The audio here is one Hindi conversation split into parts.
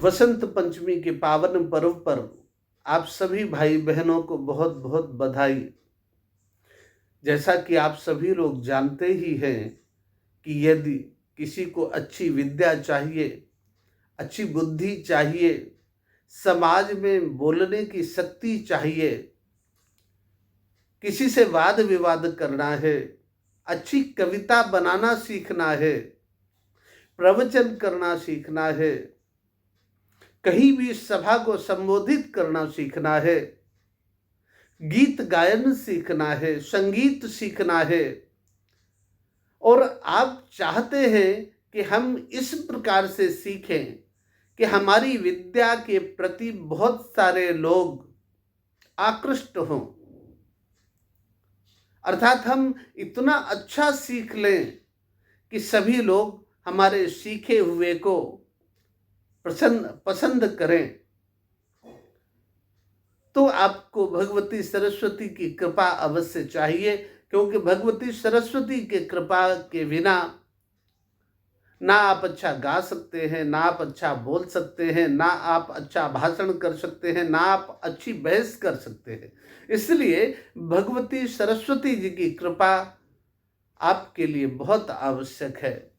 वसंत पंचमी के पावन पर्व पर आप सभी भाई बहनों को बहुत बहुत बधाई। जैसा कि आप सभी लोग जानते ही हैं कि यदि किसी को अच्छी विद्या चाहिए, अच्छी बुद्धि चाहिए, समाज में बोलने की शक्ति चाहिए, किसी से वाद विवाद करना है, अच्छी कविता बनाना सीखना है, प्रवचन करना सीखना है, कहीं भी सभा को संबोधित करना सीखना है, गीत गायन सीखना है, संगीत सीखना है, और आप चाहते हैं कि हम इस प्रकार से सीखें कि हमारी विद्या के प्रति बहुत सारे लोग आकृष्ट हों, अर्थात हम इतना अच्छा सीख लें कि सभी लोग हमारे सीखे हुए को पसंद करें, तो आपको भगवती सरस्वती की कृपा अवश्य चाहिए। क्योंकि भगवती सरस्वती के कृपा के बिना ना आप अच्छा गा सकते हैं, ना आप अच्छा बोल सकते हैं, ना आप अच्छा भाषण कर सकते हैं, ना आप अच्छी बहस कर सकते हैं। इसलिए भगवती सरस्वती जी की कृपा आपके लिए बहुत आवश्यक है।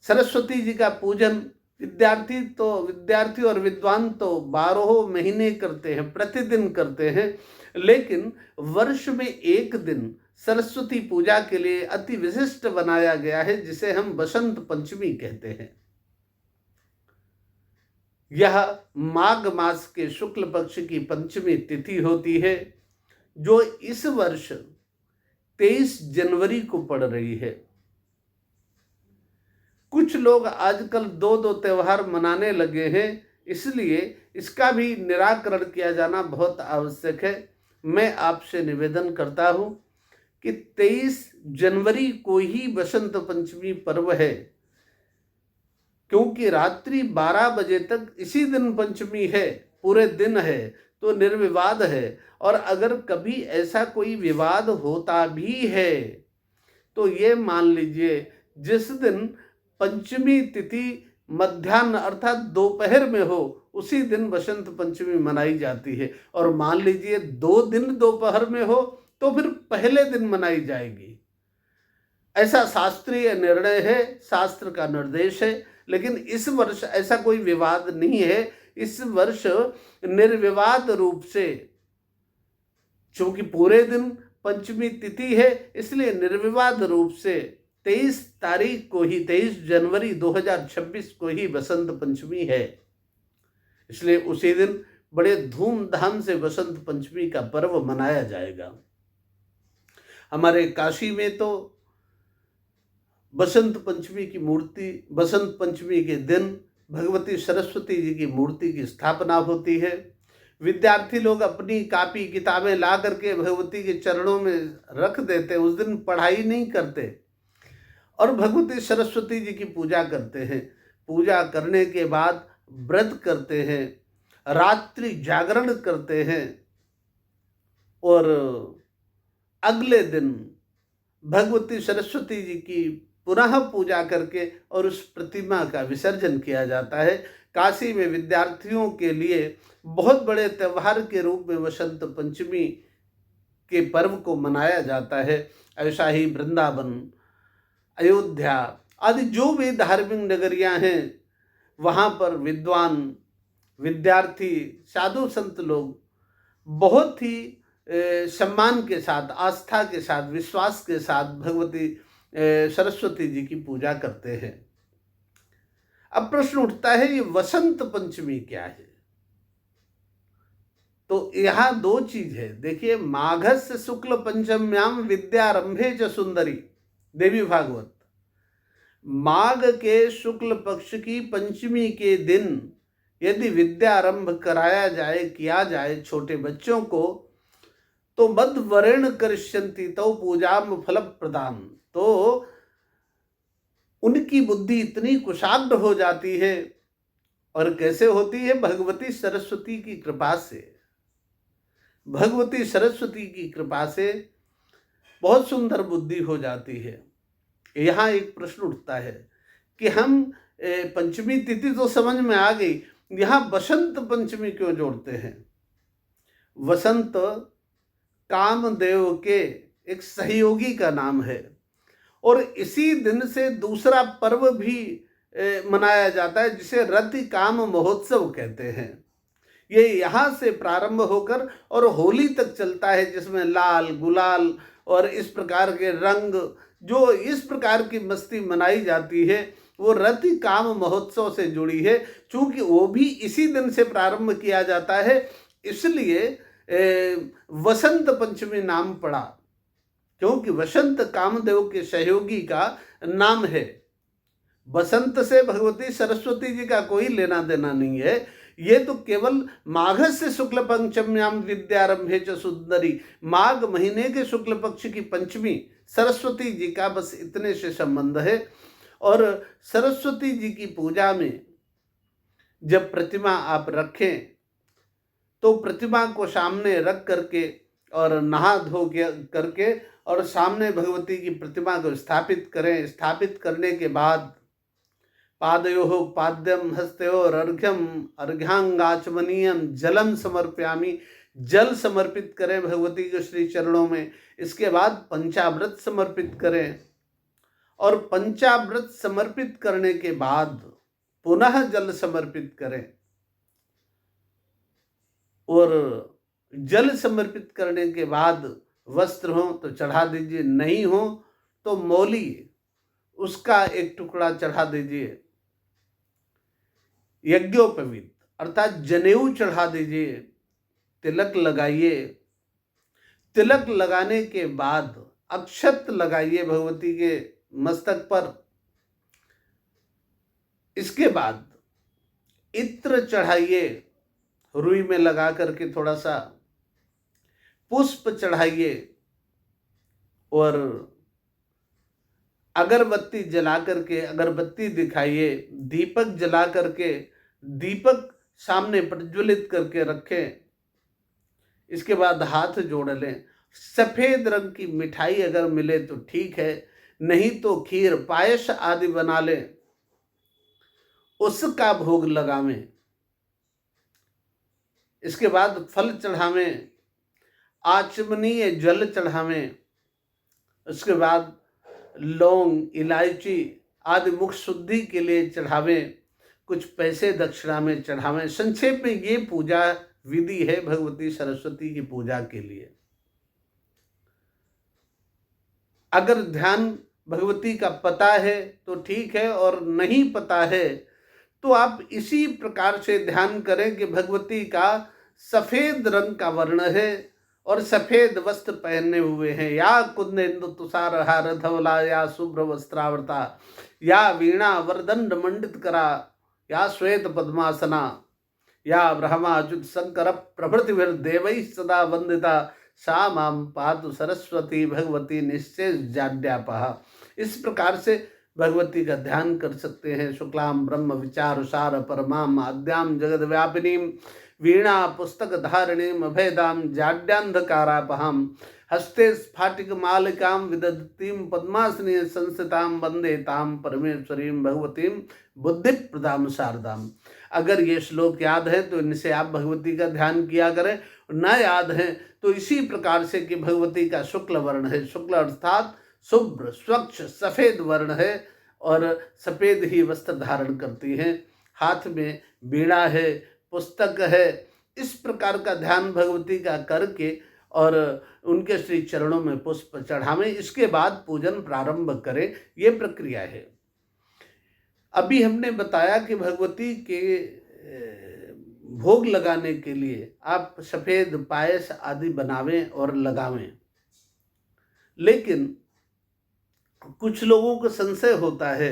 सरस्वती जी का पूजन विद्यार्थी और विद्वान तो 12 महीने करते हैं, प्रतिदिन करते हैं, लेकिन वर्ष में एक दिन सरस्वती पूजा के लिए अति विशिष्ट बनाया गया है, जिसे हम बसंत पंचमी कहते हैं। यह माघ मास के शुक्ल पक्ष की पंचमी तिथि होती है, जो इस वर्ष 23 जनवरी को पड़ रही है। कुछ लोग आजकल दो दो त्योहार मनाने लगे हैं, इसलिए इसका भी निराकरण किया जाना बहुत आवश्यक है। मैं आपसे निवेदन करता हूं कि 23 जनवरी को ही बसंत पंचमी पर्व है, क्योंकि रात्रि 12 बजे तक इसी दिन पंचमी है, पूरे दिन है, तो निर्विवाद है। और अगर कभी ऐसा कोई विवाद होता भी है तो ये मान लीजिए जिस दिन पंचमी तिथि मध्याह्न अर्थात दोपहर में हो, उसी दिन बसंत पंचमी मनाई जाती है। और मान लीजिए 2 दिन दोपहर में हो तो फिर पहले दिन मनाई जाएगी। ऐसा शास्त्रीय निर्णय है, शास्त्र का निर्देश है। लेकिन इस वर्ष ऐसा कोई विवाद नहीं है। इस वर्ष निर्विवाद रूप से, चूंकि पूरे दिन पंचमी तिथि है, इसलिए निर्विवाद रूप से 23 जनवरी 2026 को ही बसंत पंचमी है। इसलिए उसी दिन बड़े धूमधाम से बसंत पंचमी का पर्व मनाया जाएगा। हमारे काशी में तो बसंत पंचमी के दिन भगवती सरस्वती जी की मूर्ति की स्थापना होती है। विद्यार्थी लोग अपनी कापी किताबें ला करके भगवती के चरणों में रख देते, उस दिन पढ़ाई नहीं करते और भगवती सरस्वती जी की पूजा करते हैं। पूजा करने के बाद व्रत करते हैं, रात्रि जागरण करते हैं, और अगले दिन भगवती सरस्वती जी की पुनः पूजा करके और उस प्रतिमा का विसर्जन किया जाता है। काशी में विद्यार्थियों के लिए बहुत बड़े त्यौहार के रूप में वसंत पंचमी के पर्व को मनाया जाता है। ऐसा ही वृंदावन, अयोध्या आदि जो भी धार्मिक नगरियां हैं, वहाँ पर विद्वान, विद्यार्थी, साधु संत लोग बहुत ही सम्मान के साथ, आस्था के साथ, विश्वास के साथ भगवती सरस्वती जी की पूजा करते हैं। अब प्रश्न उठता है, ये वसंत पंचमी क्या है? तो यहाँ 2 चीज है। देखिए, माघस्य शुक्ल पंचम्याम विद्यारंभे च सुंदरी, देवी भागवत। माघ के शुक्ल पक्ष की पंचमी के दिन यदि विद्यारंभ कराया जाए, किया जाए छोटे बच्चों को, तो मद वरेण करिष्यन्ति तो पूजाम फल प्रदान, तो उनकी बुद्धि इतनी कुशाग्र हो जाती है। और कैसे होती है? भगवती सरस्वती की कृपा से। भगवती सरस्वती की कृपा से बहुत सुंदर बुद्धि हो जाती है। यहाँ एक प्रश्न उठता है कि हम पंचमी तिथि तो समझ में आ गई, यहाँ बसंत पंचमी क्यों जोड़ते हैं? वसंत कामदेव के एक सहयोगी का नाम है और इसी दिन से दूसरा पर्व भी मनाया जाता है जिसे रति काम महोत्सव कहते हैं। ये यहाँ से प्रारंभ होकर और होली तक चलता है, जिसमें लाल गुलाल और इस प्रकार के रंग, जो इस प्रकार की मस्ती मनाई जाती है वो रति काम महोत्सव से जुड़ी है। चूंकि वो भी इसी दिन से प्रारंभ किया जाता है, इसलिए वसंत पंचमी नाम पड़ा, क्योंकि वसंत कामदेव के सहयोगी का नाम है। बसंत से भगवती सरस्वती जी का कोई लेना देना नहीं है। ये तो केवल माघस्य शुक्ल पंचम्याम विद्यारंभे च सुंदरी, माघ महीने के शुक्ल पक्ष की पंचमी सरस्वती जी का बस इतने से संबंध है। और सरस्वती जी की पूजा में जब प्रतिमा आप रखें तो प्रतिमा को सामने रख करके और नहा धो करके और सामने भगवती की प्रतिमा को स्थापित करें। स्थापित करने के बाद पादयोः पाद्यम हस्तयोर अर्घ्यम अर्घ्यांगाचमनीयम जलम समर्पयामि, जल समर्पित करें भगवती के श्री चरणों में। इसके बाद पंचामृत समर्पित करें और पंचामृत समर्पित करने के बाद पुनः जल समर्पित करें। और जल समर्पित करने के बाद वस्त्र हो तो चढ़ा दीजिए, नहीं हो तो मौली उसका एक टुकड़ा चढ़ा दीजिए। यज्ञोपवीत अर्थात जनेऊ चढ़ा दीजिए, तिलक लगाइए। तिलक लगाने के बाद अक्षत लगाइए भगवती के मस्तक पर। इसके बाद इत्र चढ़ाइए, रुई में लगा करके थोड़ा सा पुष्प चढ़ाइए और अगरबत्ती जला करके अगरबत्ती दिखाइए। दीपक जला करके दीपक सामने प्रज्वलित करके रखें। इसके बाद हाथ जोड़ लें। सफेद रंग की मिठाई अगर मिले तो ठीक है, नहीं तो खीर पायस आदि बना लें, उसका भोग लगावें। इसके बाद फल चढ़ावें, आचमनीय जल चढ़ावें। उसके बाद लौंग इलायची आदि मुख शुद्धि के लिए चढ़ावें, कुछ पैसे दक्षिणा में चढ़ावें। संक्षेप में ये पूजा विधि है भगवती सरस्वती की पूजा के लिए। अगर ध्यान भगवती का पता है तो ठीक है, और नहीं पता है तो आप इसी प्रकार से ध्यान करें कि भगवती का सफेद रंग का वर्ण है और सफेद वस्त्र पहने हुए हैं। या कुंदेन्दु तुषार हार धवला, या शुभ्र वस्त्रावृता, या वीणा वरदंड मंडित करा, या श्वेत पद्मासना, या ब्रह्मा अच्युत शंकर प्रभृतिभिर्देवैः सदा वंदिता, सा मां पातु सरस्वती भगवती निश्चय जाड्यापहा। इस प्रकार से भगवती का ध्यान कर सकते हैं। शुक्लाम ब्रह्म विचारुसार परमाम आद्याम जगद व्यापिनीम वीणा पुस्तक धारिणीम अभेदाम जाड्यांधकारापहाम हस्ते स्फाटिक मालिकाम विदधतीम पद्मासनी संस्थिताम वंदे ताम परमेश्वरीम भगवतीम बुद्धि प्रदाम शारदाम। अगर ये श्लोक याद है तो इनसे आप भगवती का ध्यान किया करें, न याद है तो इसी प्रकार से कि भगवती का शुक्ल वर्ण है, शुक्ल अर्थात शुभ्र स्वच्छ सफेद वर्ण है और सफेद ही वस्त्र धारण करती हैं। हाथ में बीड़ा है, पुस्तक है। इस प्रकार का ध्यान भगवती का करके और उनके श्री चरणों में पुष्प चढ़ावें। इसके बाद पूजन प्रारंभ करें। ये प्रक्रिया है। अभी हमने बताया कि भगवती के भोग लगाने के लिए आप सफेद पायस आदि बनावें और लगावें। लेकिन कुछ लोगों को संशय होता है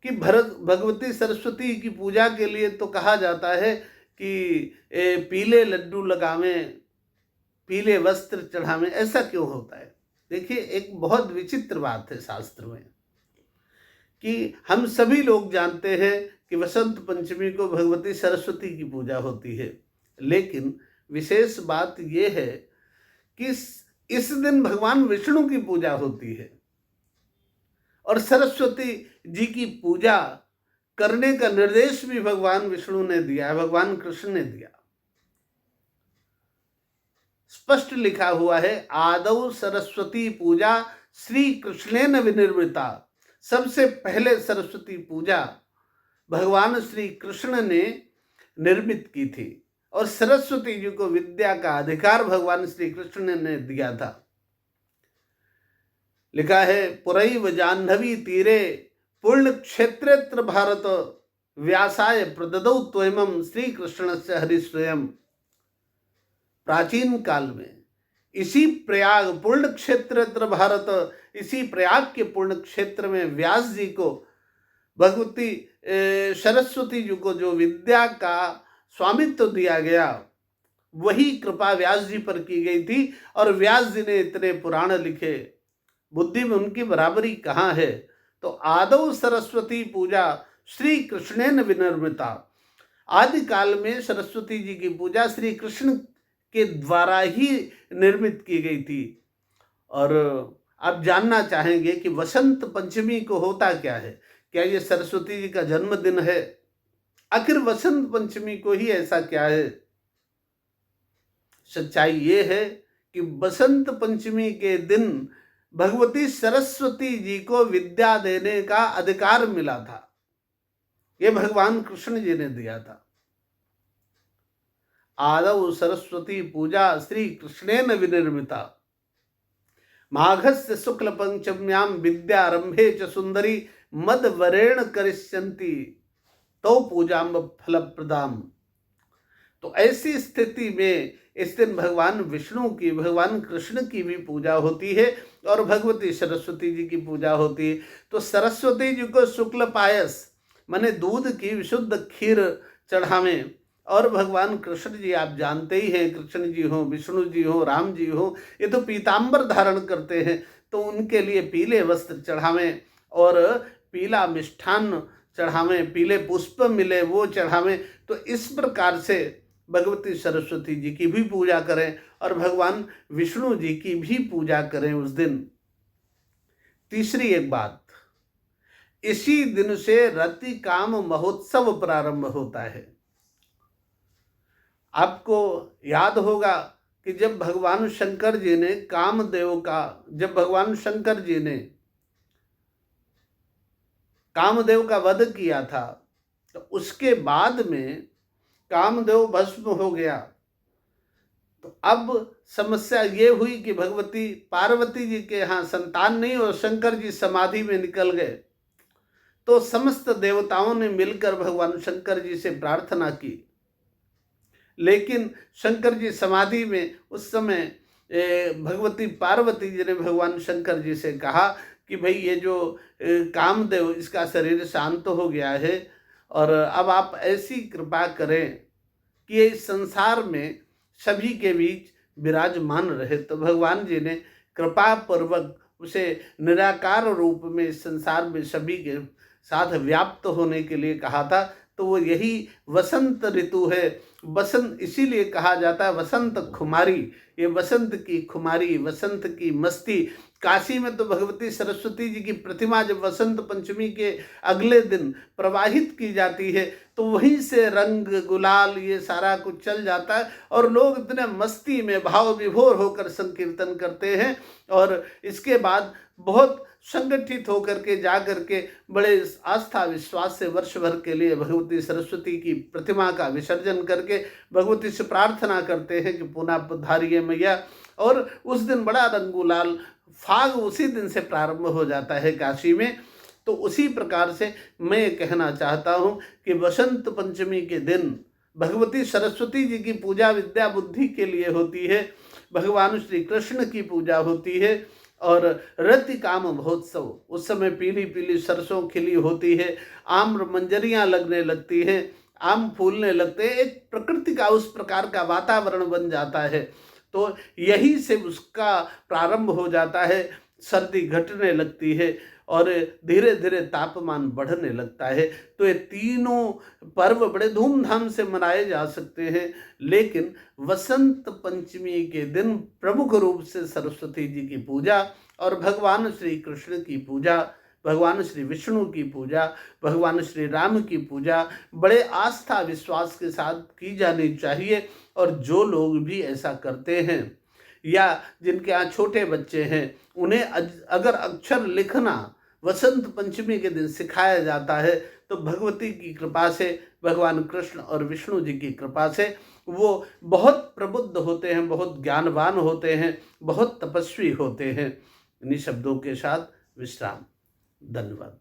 कि भगवती सरस्वती की पूजा के लिए तो कहा जाता है कि पीले लड्डू लगावें, पीले वस्त्र चढ़ावें, ऐसा क्यों होता है? देखिए, एक बहुत विचित्र बात है शास्त्र में कि हम सभी लोग जानते हैं कि वसंत पंचमी को भगवती सरस्वती की पूजा होती है, लेकिन विशेष बात यह है कि इस दिन भगवान विष्णु की पूजा होती है और सरस्वती जी की पूजा करने का निर्देश भी भगवान विष्णु ने दिया है, भगवान कृष्ण ने दिया। स्पष्ट लिखा हुआ है, आदौ सरस्वती पूजा श्री कृष्णेन विनिर्मिता। सबसे पहले सरस्वती पूजा भगवान श्री कृष्ण ने निर्मित की थी और सरस्वती जी को विद्या का अधिकार भगवान श्री कृष्ण ने दिया था। लिखा है, पुरैव जाह्नवी तीरे पूर्ण क्षेत्रेत्र भारत व्यासाय प्रददौ त्वयं श्री कृष्ण से हरि स्वयं। प्राचीन काल में इसी प्रयाग पूर्ण क्षेत्र भारत, इसी प्रयाग के पूर्ण क्षेत्र में व्यास जी को भगवती सरस्वती जी को जो विद्या का स्वामित्व दिया गया, वही कृपा व्यास जी पर की गई थी। और व्यास जी ने इतने पुराण लिखे, बुद्धि में उनकी बराबरी कहाँ है। तो आदौ सरस्वती पूजा श्री कृष्णेन विनिर्मिता। आदि काल में सरस्वती जी की पूजा श्री कृष्ण के द्वारा ही निर्मित की गई थी। और आप जानना चाहेंगे कि वसंत पंचमी को होता क्या है? क्या ये सरस्वती जी का जन्मदिन है? आखिर वसंत पंचमी को ही ऐसा क्या है? सच्चाई ये है कि वसंत पंचमी के दिन भगवती सरस्वती जी को विद्या देने का अधिकार मिला था। ये भगवान कृष्ण जी ने दिया था। आदौ सरस्वती पूजा श्री कृष्णेन विनिर्मिता। माघस्य शुक्ल पंचम्याम विद्यारंभे च सुंदरी मद वरेण करिष्यन्ति तो पूजाम फलप्रदाम। तो ऐसी स्थिति में इस दिन भगवान विष्णु की, भगवान कृष्ण की भी पूजा होती है और भगवती सरस्वती जी की पूजा होती है। तो सरस्वती जी को शुक्ल पायस माने दूध की विशुद्ध खीर चढ़ावें। और भगवान कृष्ण जी आप जानते ही हैं, कृष्ण जी हो, विष्णु जी हो, राम जी हो, ये तो पीताम्बर धारण करते हैं, तो उनके लिए पीले वस्त्र चढ़ावें और पीला मिष्ठान्न चढ़ावें, पीले पुष्प मिले वो चढ़ावें। तो इस प्रकार से भगवती सरस्वती जी की भी पूजा करें और भगवान विष्णु जी की भी पूजा करें उस दिन। तीसरी एक बात, इसी दिन से रति काम महोत्सव प्रारंभ होता है। आपको याद होगा कि जब भगवान शंकर जी ने जब भगवान शंकर जी ने कामदेव का वध किया था, तो उसके बाद में कामदेव भस्म हो गया। तो अब समस्या ये हुई कि भगवती पार्वती जी के यहाँ संतान नहीं और शंकर जी समाधि में निकल गए। तो समस्त देवताओं ने मिलकर भगवान शंकर जी से प्रार्थना की, लेकिन शंकर जी समाधि में उस समय भगवती पार्वती जी ने भगवान शंकर जी से कहा कि भाई ये जो कामदेव, इसका शरीर शांत हो गया है और अब आप ऐसी कृपा करें कि ये इस संसार में सभी के बीच विराजमान रहे। तो भगवान जी ने कृपा पूर्वक उसे निराकार रूप में इस संसार में सभी के साथ व्याप्त होने के लिए कहा था। तो वो यही वसंत ऋतु है। वसंत इसीलिए कहा जाता है वसंत खुमारी। ये वसंत की खुमारी, वसंत की मस्ती। काशी में तो भगवती सरस्वती जी की प्रतिमा जब वसंत पंचमी के अगले दिन प्रवाहित की जाती है, तो वहीं से रंग गुलाल ये सारा कुछ चल जाता है और लोग इतने मस्ती में भाव विभोर होकर संकीर्तन करते हैं। और इसके बाद बहुत संगठित होकर के जा करके बड़े आस्था विश्वास से वर्ष भर के लिए भगवती सरस्वती की प्रतिमा का विसर्जन करके भगवती से प्रार्थना करते हैं कि पुनः पधारिए मैया। और उस दिन बड़ा रंगुलाल फाग उसी दिन से प्रारंभ हो जाता है काशी में। तो उसी प्रकार से मैं कहना चाहता हूँ कि वसंत पंचमी के दिन भगवती सरस्वती जी की पूजा विद्या बुद्धि के लिए होती है, भगवान श्री कृष्ण की पूजा होती है। और रति काम महोत्सव, उस समय पीली पीली सरसों खिली होती है, आम्र मंजरियाँ लगने लगती हैं, आम फूलने लगते हैं, एक प्रकृति का उस प्रकार का वातावरण बन जाता है। तो यही से उसका प्रारंभ हो जाता है, सर्दी घटने लगती है और धीरे धीरे तापमान बढ़ने लगता है। तो ये तीनों पर्व बड़े धूमधाम से मनाए जा सकते हैं, लेकिन वसंत पंचमी के दिन प्रमुख रूप से सरस्वती जी की पूजा और भगवान श्री कृष्ण की पूजा भगवान श्री विष्णु की पूजा, भगवान श्री राम की पूजा बड़े आस्था विश्वास के साथ की जानी चाहिए। और जो लोग भी ऐसा करते हैं या जिनके यहाँ छोटे बच्चे हैं, उन्हें अगर अक्षर लिखना वसंत पंचमी के दिन सिखाया जाता है तो भगवती की कृपा से, भगवान कृष्ण और विष्णु जी की कृपा से वो बहुत प्रबुद्ध होते हैं, बहुत ज्ञानवान होते हैं, बहुत तपस्वी होते हैं। इन्हीं शब्दों के साथ विश्राम। धन्यवाद।